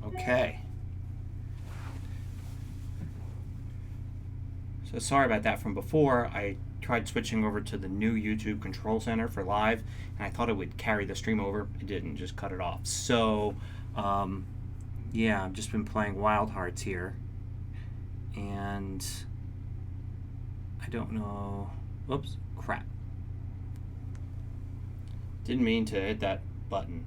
Okay. So sorry about that from before. I tried switching over to the new YouTube control center for live, and I thought it would carry the stream over. It didn't, just cut it off. So, yeah, I've just been playing Wild Hearts here. And I don't know. Whoops, crap. Didn't mean to hit that button.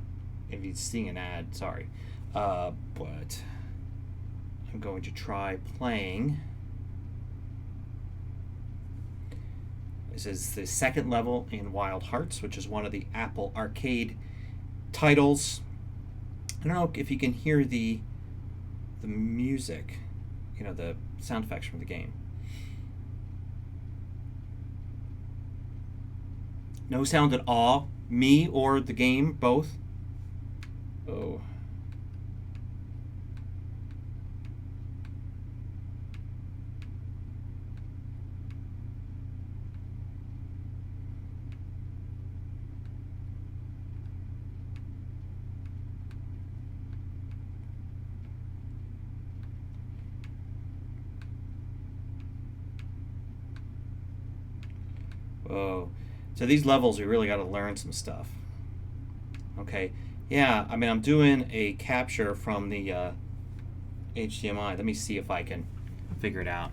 If you're seeing an ad, sorry. But I'm going to try playing. This is the second level in Wild Hearts, which is one of the Apple Arcade titles. I don't know if you can hear the music, you know, the sound effects from the game. No sound at all. Me or the game, both. Oh. Whoa. So these levels, we really got to learn some stuff. Okay. Yeah, I mean, I'm doing a capture from the HDMI. Let me see if I can figure it out.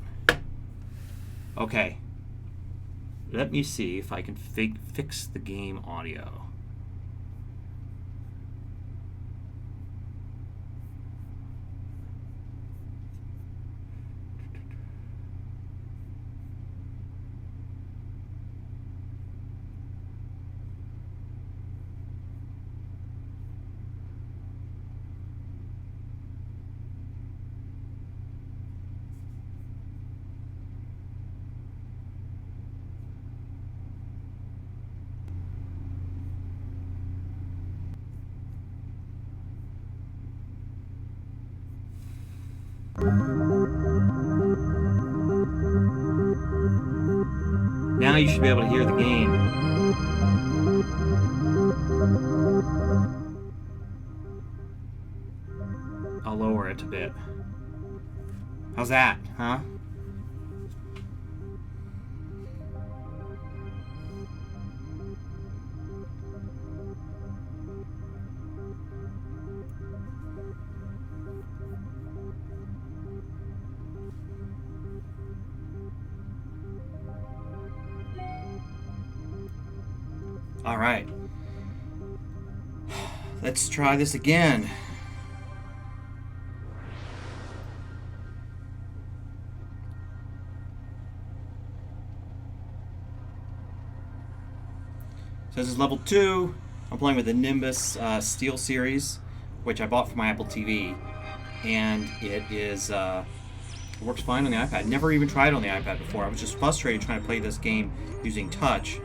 Okay. Let me see if I can fix the game audio. Now you should be able to hear the game. I'll lower it a bit. How's that, huh? All right. Let's try this again. So this is level 2. I'm playing with the Nimbus Steel Series, which I bought for my Apple TV, and it is it works fine on the iPad. Never even tried it on the iPad before. I was just frustrated trying to play this game using touch,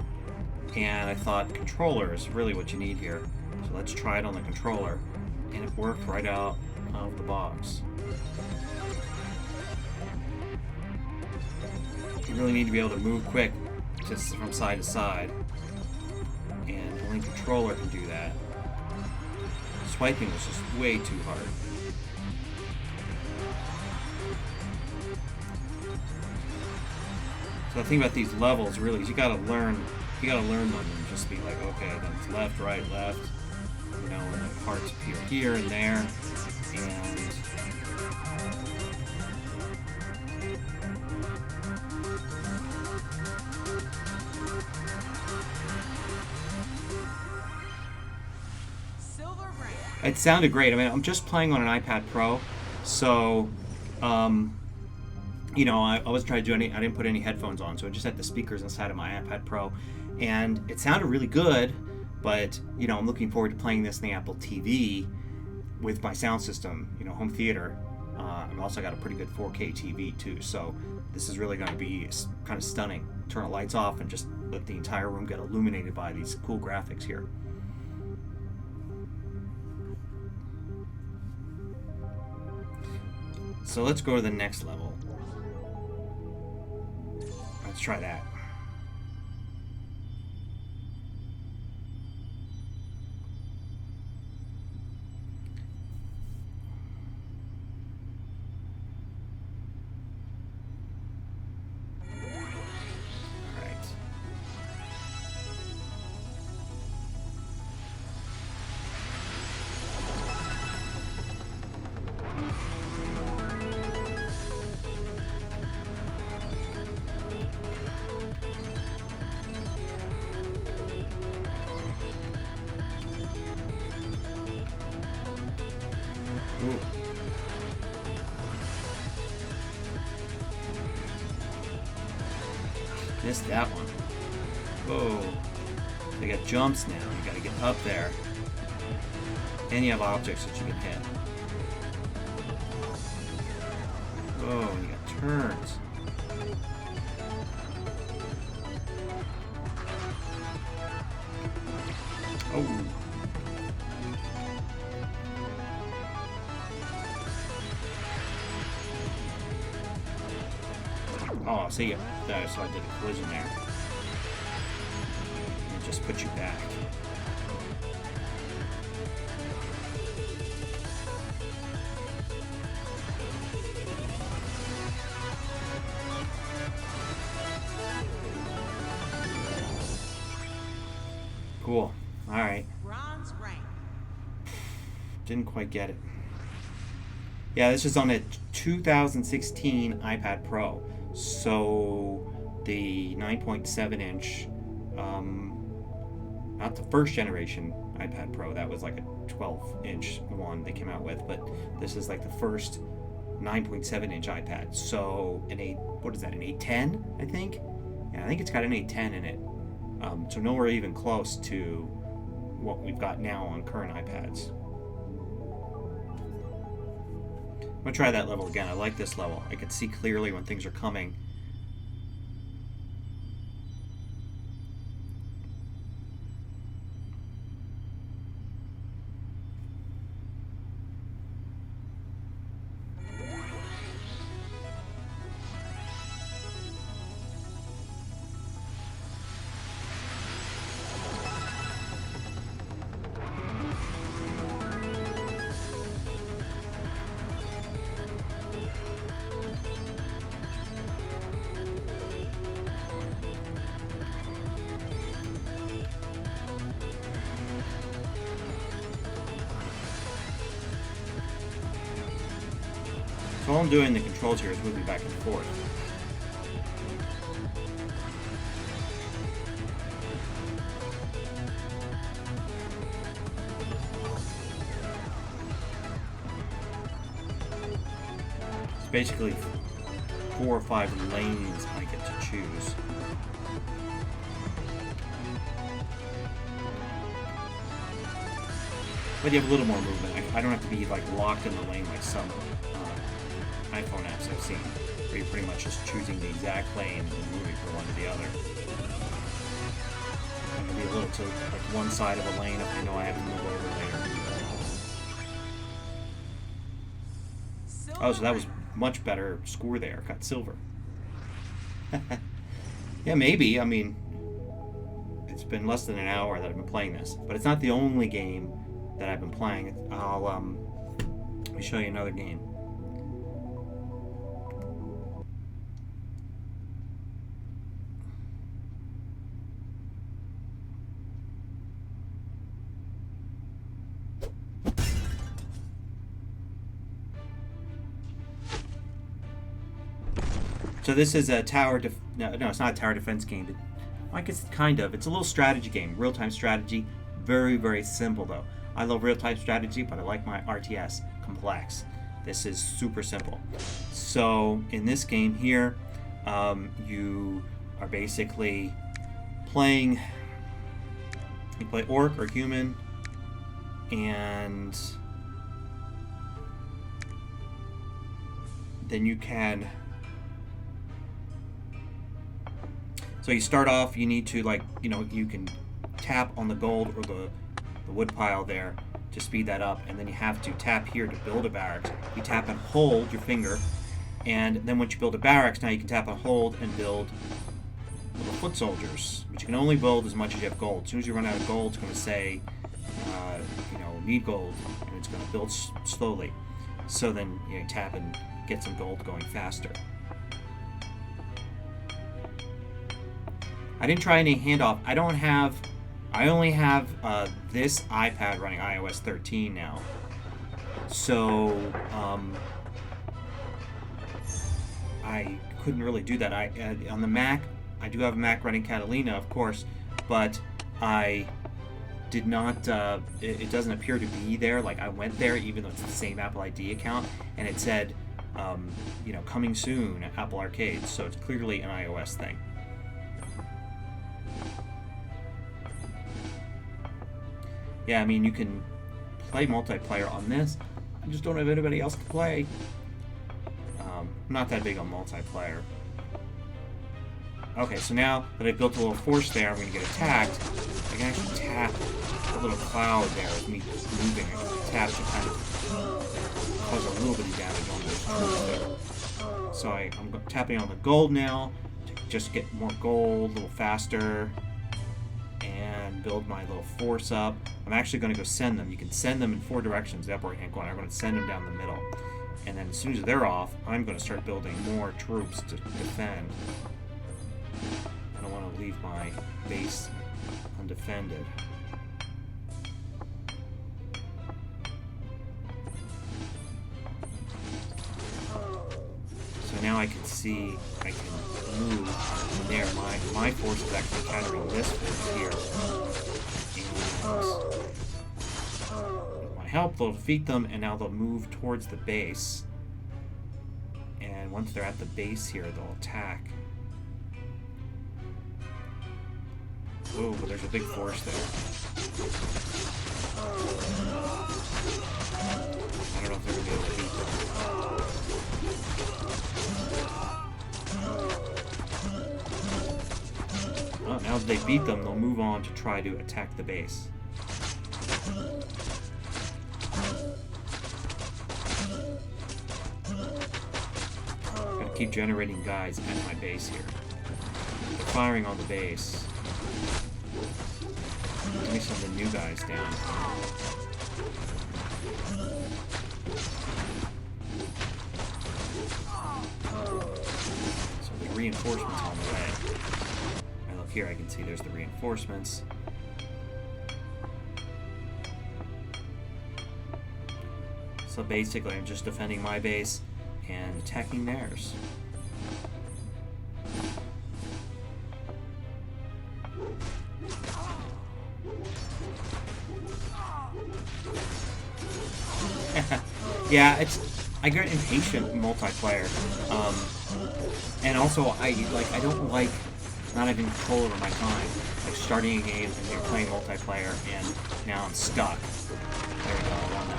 and I thought controller is really what you need here. So let's try it on the controller, and it worked right out of the box. You really need to be able to move quick, just from side to side. And only controller can do that. Swiping was just way too hard. So the thing about these levels really is you gotta learn them and just be like, okay, then it's left, right, left. You know, and the parts appear here and there. And it sounded great. I mean, I'm just playing on an iPad Pro, so, you know, I wasn't trying to do I didn't put any headphones on, so I just had the speakers inside of my iPad Pro, and it sounded really good, but, you know, I'm looking forward to playing this in the Apple TV with my sound system, you know, home theater. I've also got a pretty good 4K TV, too, so this is really going to be kind of stunning. Turn the lights off and just let the entire room get illuminated by these cool graphics here. So let's go to the next level. Let's try that. Missed that one. Whoa. They got jumps now. You gotta get up there. And you have objects that you can hit. Whoa, you got turns. Oh. Oh, see ya. So I did a collision there. And it just put you back. Cool. Alright. Bronze rank. Didn't quite get it. Yeah, this is on a 2016 iPad Pro. So the 9.7 inch, not the first generation iPad Pro, that was like a 12 inch one they came out with, but this is like the first 9.7 inch iPad. So an 810, I think? Yeah, I think it's got an 810 in it. So nowhere even close to what we've got now on current iPads. I'm gonna try that level again. I like this level. I can see clearly when things are coming. So all I'm doing in the controls here is moving back and forth. It's basically 4 or 5 lanes I get to choose. But you have a little more movement. I don't have to be like locked in the lane like some iPhone apps I've seen, where you're pretty much just choosing the exact lane and moving from one to the other. I'm going to be a little to like one side of a lane if I know I have to move over later. Oh, so that was much better score there. Got silver. Yeah, maybe. I mean, it's been less than an hour that I've been playing this, but it's not the only game that I've been playing. Let me show you another game. So this is a tower no, it's not a tower defense game, but I guess kind of. It's a little strategy game, real-time strategy. Very, very simple though. I love real-time strategy, but I like my RTS complex. This is super simple. So in this game here, you are basically playing. You play orc or human, and then you can. So you start off, you need to you can tap on the gold or the wood pile there to speed that up, and then you have to tap here to build a barracks. You tap and hold your finger, and then once you build a barracks, now you can tap and hold and build little foot soldiers. But you can only build as much as you have gold. As soon as you run out of gold, it's going to say, need gold, and it's going to build slowly. So then you tap and get some gold going faster. I didn't try any handoff. I only have this iPad running iOS 13 now. So I couldn't really do that. On the Mac, I do have a Mac running Catalina, of course, but I did not, it doesn't appear to be there. Like, I went there, even though it's the same Apple ID account, and it said, coming soon, Apple Arcade. So it's clearly an iOS thing. yeah, I mean, you can play multiplayer on this. I just don't have anybody else to play. I'm not that big on multiplayer. Okay, so now that I built a little force there, I'm going to get attacked. I can actually tap a little cloud there with me moving. I can tap to kind of cause a little bit of damage on those troops there. So I'm tapping on the gold now to just get more gold a little faster and build my little force up. I'm actually going to go send them. You can send them in 4 directions, the upper right-hand corner. I'm going to send them down the middle. And then as soon as they're off, I'm going to start building more troops to defend. I don't want to leave my base undefended. So now I can see I can move from there. My force is actually countering this force here. And with my help, they'll defeat them, and now they'll move towards the base. And once they're at the base here, they'll attack. Oh, but there's a big force there. I don't know if they're going to be able to beat them. Well, now that they beat them, they'll move on to try to attack the base. I'm going to keep generating guys at my base here. They're firing on the base. Let me send the new guys down. So the reinforcements on the way. I look here, I can see there's the reinforcements. So basically, I'm just defending my base and attacking theirs. Yeah, I get impatient in multiplayer, and also I don't like not having control over my time. Like starting a game and you're playing multiplayer, and now I'm stuck. There we go, I won that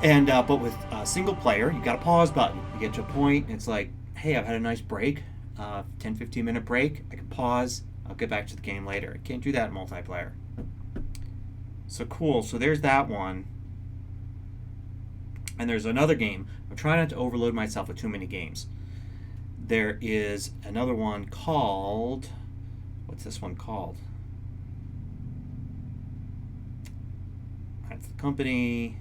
one. And but with single player, you got a pause button. You get to a point, it's like, hey, I've had a nice break, 10-15 minute break. I can pause. I'll get back to the game later. I can't do that in multiplayer. So cool. So there's that one. And there's another game. I'm trying not to overload myself with too many games. There is another one called... What's this one called? That's the company...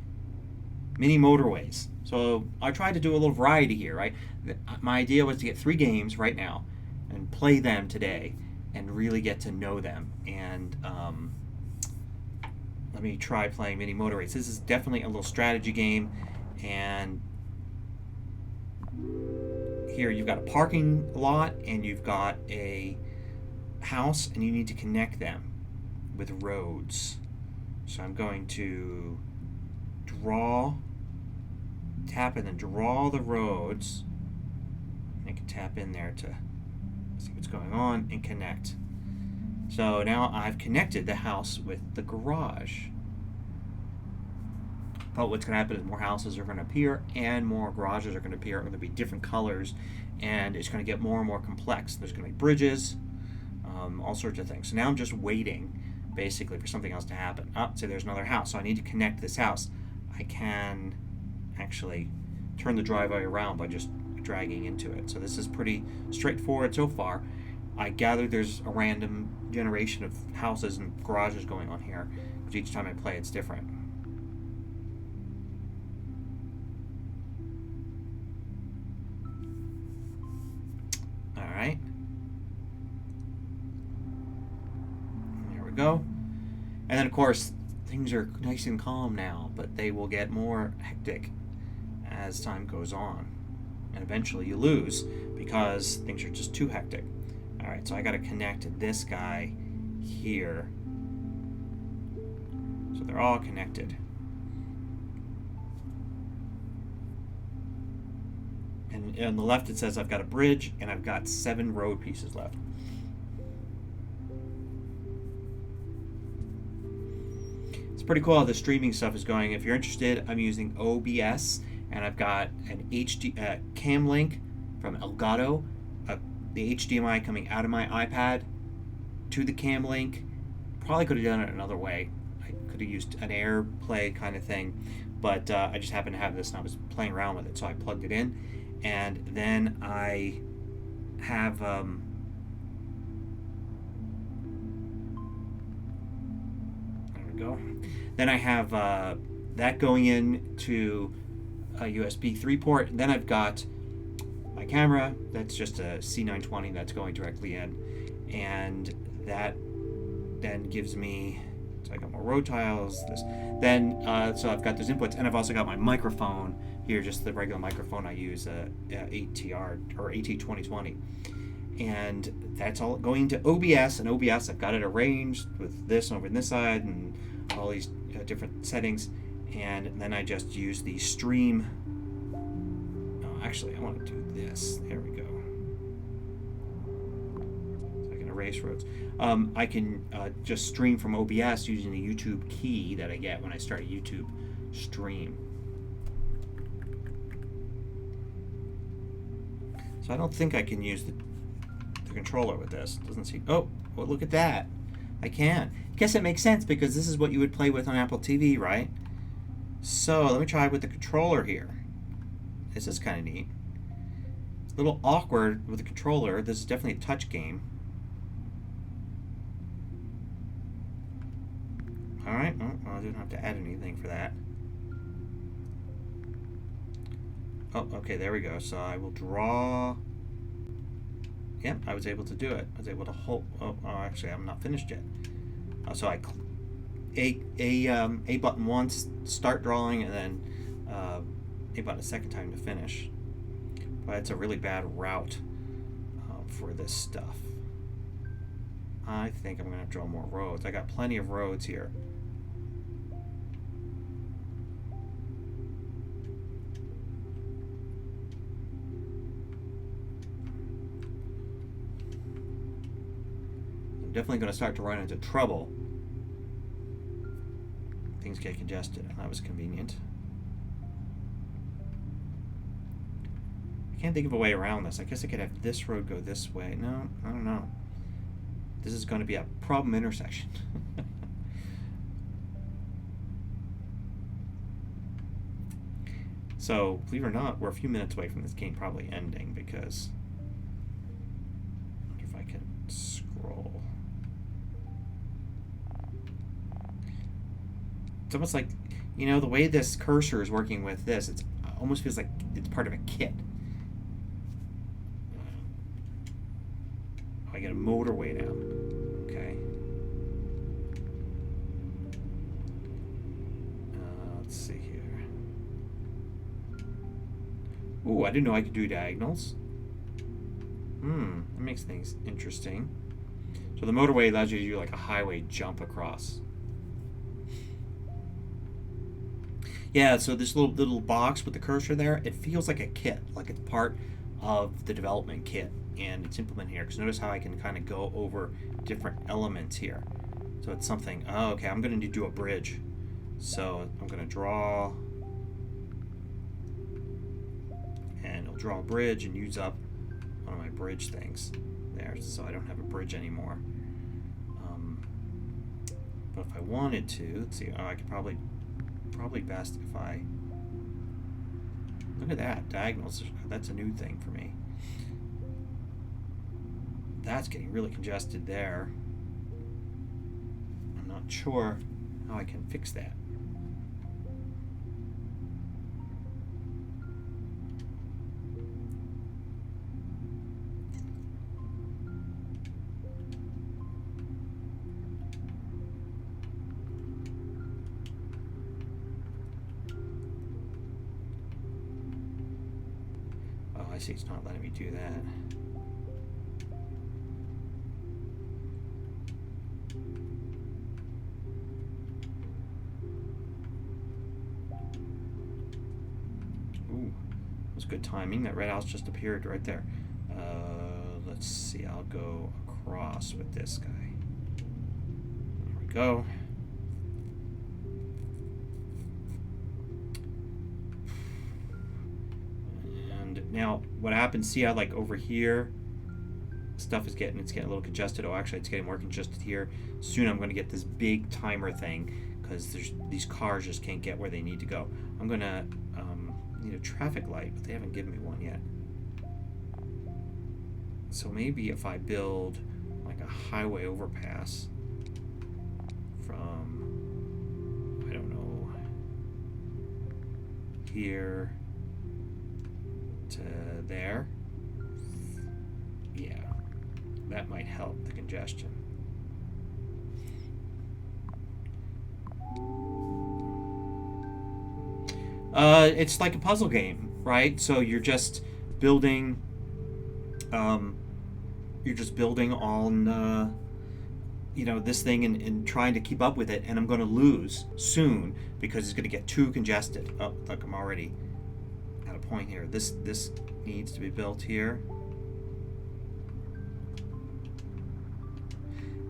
Mini Motorways. So I tried to do a little variety here, right? My idea was to get 3 games right now and play them today and really get to know them. And let me try playing Mini Motorways. This is definitely a little strategy game. And here you've got a parking lot and you've got a house, and you need to connect them with roads. So I'm going to tap and then draw the roads. I can tap in there to see what's going on and connect. So now I've connected the house with the garage. But what's going to happen is more houses are going to appear and more garages are going to appear. They're going to be different colors, and it's going to get more and more complex. There's going to be bridges, all sorts of things. So now I'm just waiting, basically, for something else to happen. So there's another house. So I need to connect this house. I can actually turn the driveway around by just dragging into it. So this is pretty straightforward so far. I gather there's a random generation of houses and garages going on here, because each time I play it's different. Alright. There we go. And then of course things are nice and calm now, but they will get more hectic as time goes on. And eventually you lose because things are just too hectic. Alright, so I gotta connect this guy here. So they're all connected. And on the left it says I've got a bridge and I've got 7 road pieces left. It's pretty cool how the streaming stuff is going. If you're interested, I'm using OBS, and I've got an HD cam link from Elgato, the HDMI coming out of my iPad to the cam link. Probably could have done it another way. I could have used an AirPlay kind of thing, but I just happened to have this and I was playing around with it, so I plugged it in, and then I have there we go. Then I have that going in to a USB 3 port, and then I've got my camera that's just a C920 that's going directly in, and that then gives me, so I got more road tiles, this, then so I've got those inputs, and I've also got my microphone here, just the regular microphone I use, ATR or AT2020, and that's all going to OBS. And OBS, I've got it arranged with this over on this side and all these different settings, and then I just use the stream. Oh, actually, I want to do this. There we go. So I can erase roads. I can just stream from OBS using the YouTube key that I get when I start a YouTube stream. So I don't think I can use the controller with this. Doesn't seem. Oh, well, look at that. I can. Guess it makes sense because this is what you would play with on Apple TV, right? So let me try with the controller here. This is kind of neat. It's a little awkward with the controller. This is definitely a touch game. Alright, well, I didn't have to add anything for that. Oh, okay, there we go. So I will draw. Yep, I was able to do it. I was able to hold. Oh, actually, I'm not finished yet. So I A button once, start drawing, and then A button a second time to finish. But it's a really bad route for this stuff. I think I'm going to draw more roads. I got plenty of roads here. I'm definitely going to start to run into trouble. Things get congested, and that was convenient. I can't think of a way around this. I guess I could have this road go this way. No, I don't know. This is going to be a problem intersection. So, believe it or not, we're a few minutes away from this game probably ending because I wonder if I can scroll. It's almost like, you know, the way this cursor is working with this, it almost feels like it's part of a kit. Oh, I get a motorway now. Okay. Let's see here. Ooh, I didn't know I could do diagonals. That makes things interesting. So the motorway allows you to do like a highway jump across. Yeah, so this little box with the cursor there, it feels like a kit, like it's part of the development kit, and it's implemented here. Because notice how I can kind of go over different elements here. So it's something. Oh, okay, I'm going to need to do a bridge. So I'm going to draw, and it'll draw a bridge and use up one of my bridge things there, so I don't have a bridge anymore. But if I wanted to, let's see. Oh, I could probably best if I look at that diagonals. That's a new thing for me. That's getting really congested there. I'm not sure how I can fix that. I see it's not letting me do that. Ooh, that was good timing. That red house just appeared right there. Let's see, I'll go across with this guy. There we go. Now, what happens? See how like over here, stuff is getting a little congested. Oh, actually, it's getting more congested here. Soon, I'm going to get this big timer thing because these cars just can't get where they need to go. I'm going to need a traffic light, but they haven't given me one yet. So maybe if I build like a highway overpass from, I don't know, here to there, yeah, that might help the congestion. It's like a puzzle game, right? So you're just building on this thing and trying to keep up with it, and I'm going to lose soon because it's going to get too congested. Oh, look, I'm already at a point here. This needs to be built here,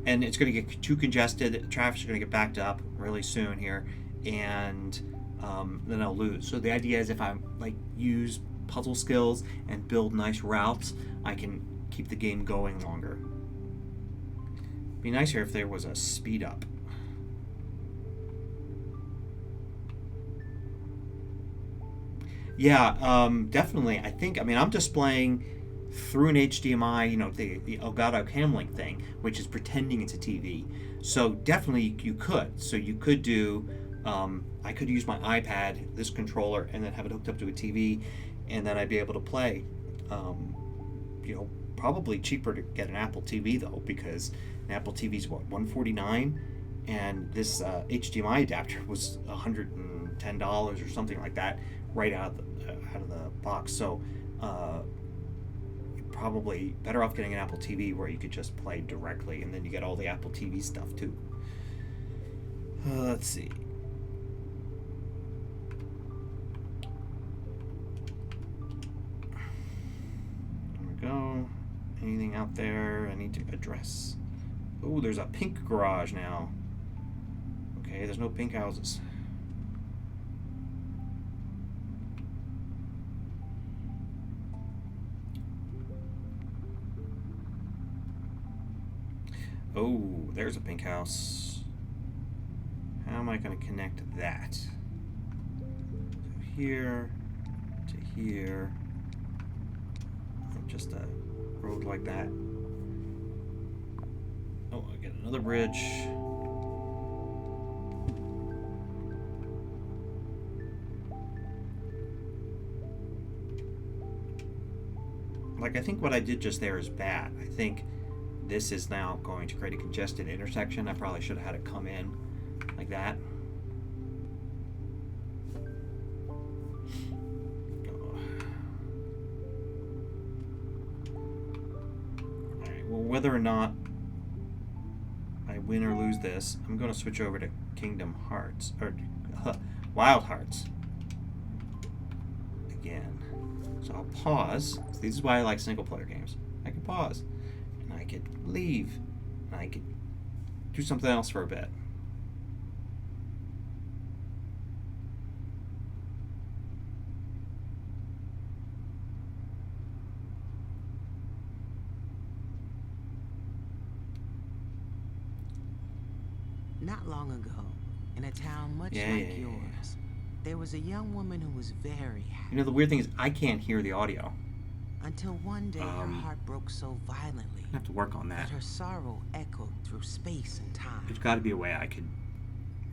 and it's going to get too congested. Traffic's going to get backed up really soon here, and then I'll lose. So the idea is if I like use puzzle skills and build nice routes, I can keep the game going longer. It'd be nicer if there was a speed up. Yeah, definitely. I'm displaying through an HDMI, the Elgato Camlink thing, which is pretending it's a TV. So definitely you could. So you could do, I could use my iPad, this controller, and then have it hooked up to a TV, and then I'd be able to play. Probably cheaper to get an Apple TV though, because an Apple TV is what, $149, and this HDMI adapter was $110 or something like that, right out of the box. So you're probably better off getting an Apple TV where you could just play directly, and then you get all the Apple TV stuff too. Let's see. There we go. Anything out there I need to address? Oh, there's a pink garage now. Okay, there's no pink houses. Oh, there's a pink house. How am I going to connect that? So here to here. Just a road like that. Oh, I get another bridge. Like, I think what I did just there is bad. I think this is now going to create a congested intersection. I probably should have had it come in like that. Whether or not I win or lose this, I'm going to switch over to Kingdom Hearts, or Wild Hearts again. So I'll pause. This is why I like single player games. I can pause, and I could leave, and I could do something else for a bit. Not long ago, in a town much like yours, there was a young woman who was very happy. The weird thing is I can't hear the audio. Until one day her heart broke so violently I have to work on that. Her sorrow echoed through space and time. There's got to be a way I could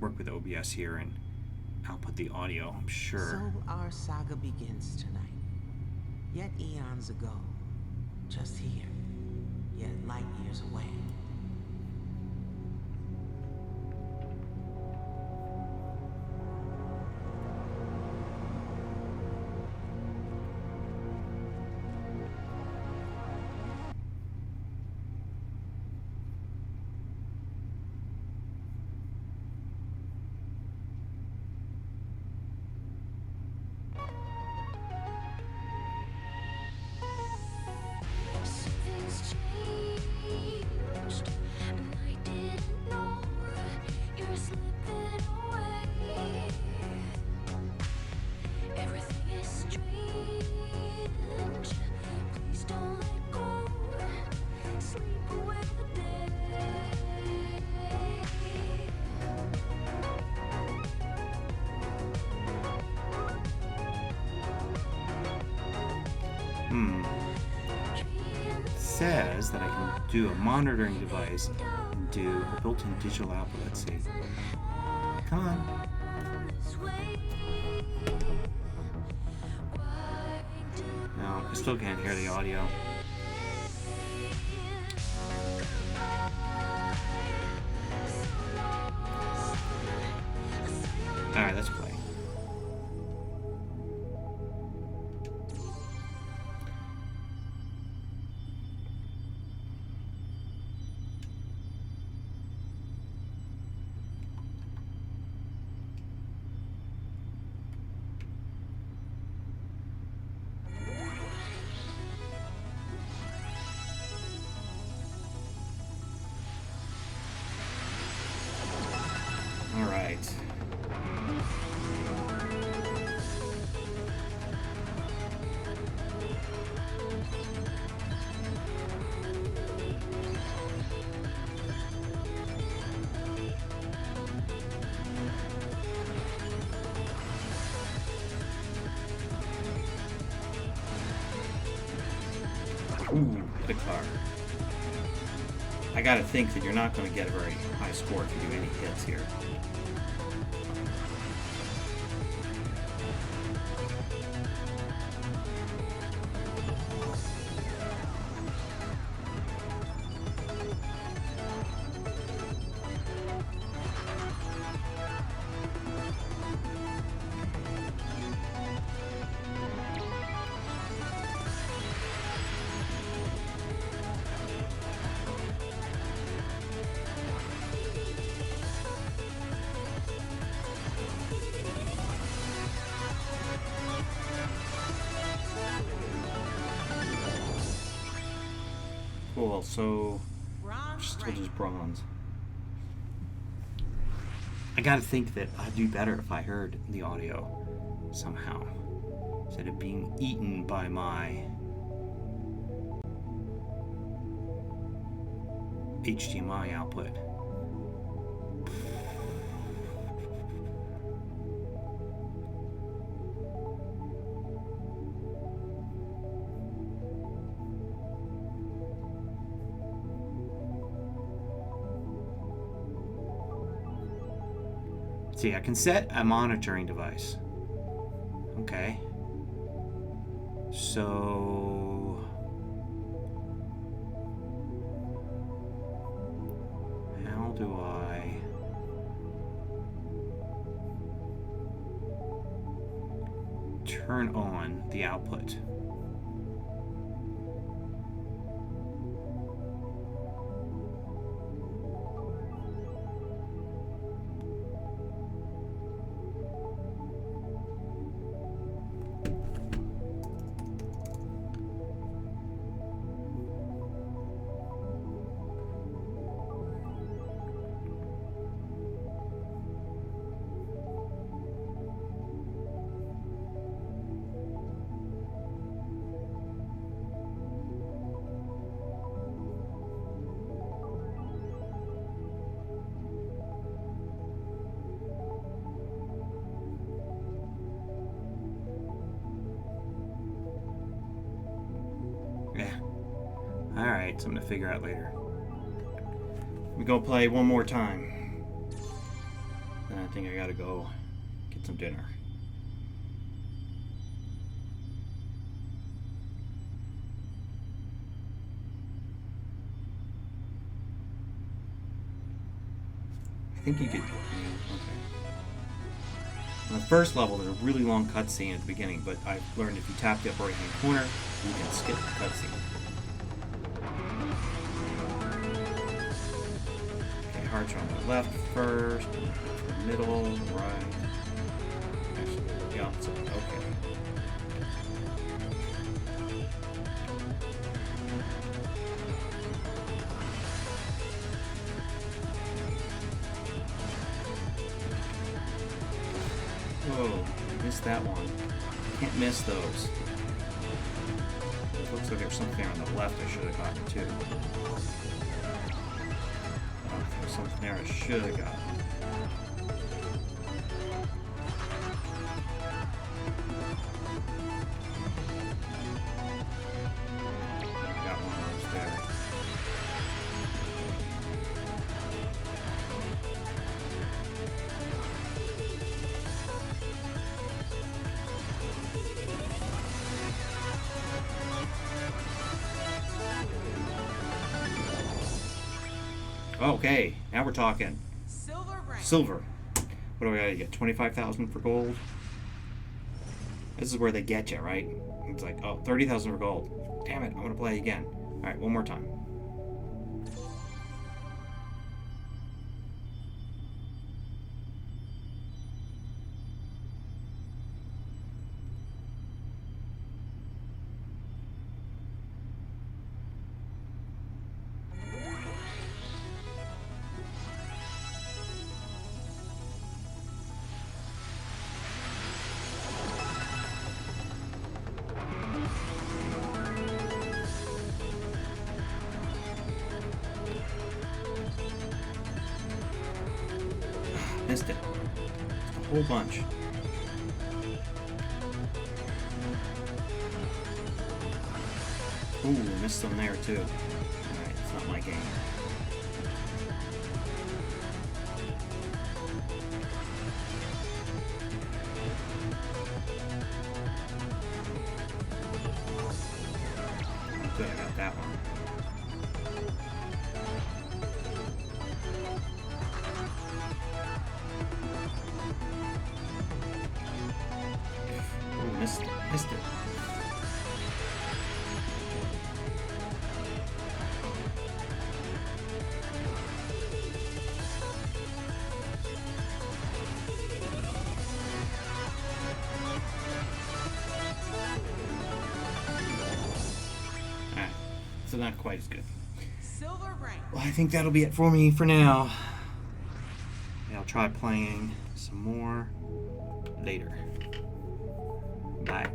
work with OBS here and output the audio, I'm sure. So our saga begins tonight. Yet eons ago, just here, yet light years away. says that I can do a monitoring device and do a built-in digital output. Let's see. Come on. No, I still can't hear the audio. Alright, let's play. Alright. Ooh, the car. I gotta think that you're not gonna get a very high score if you do any hits here. Cool, so still just bronze. I gotta think that I'd do better if I heard the audio somehow, instead of being eaten by my HDMI output. See, I can set a monitoring device. Okay. So how do I turn on the output? Alright, something to figure out later. We go play one more time. Then I think I gotta go get some dinner. I think you could. Okay. On the first level, there's a really long cutscene at the beginning, but I've learned if you tap the upper right-hand corner, you can skip the cutscene. Okay, hearts are on the left first, middle, right. Actually, the opposite. Okay. Whoa, missed that one. Can't miss those. It looks like there's something there on the left I should have gotten too. Oh, there's something there I should have gotten. I got one of those there. Okay, now we're talking. Silver ring. Silver. What do we gotta get? 25,000 for gold? This is where they get you, right? It's like, oh, 30,000 for gold. Damn it, I'm gonna play again. Alright, one more time. Missed it. Just a whole bunch. Ooh, missed them there too. Alright, it's not my game. Good, I got that one. Ooh, missed it. Alright, so not quite as good. Silver ring. Well, I think that'll be it for me for now. I'll try playing some more later. Bye.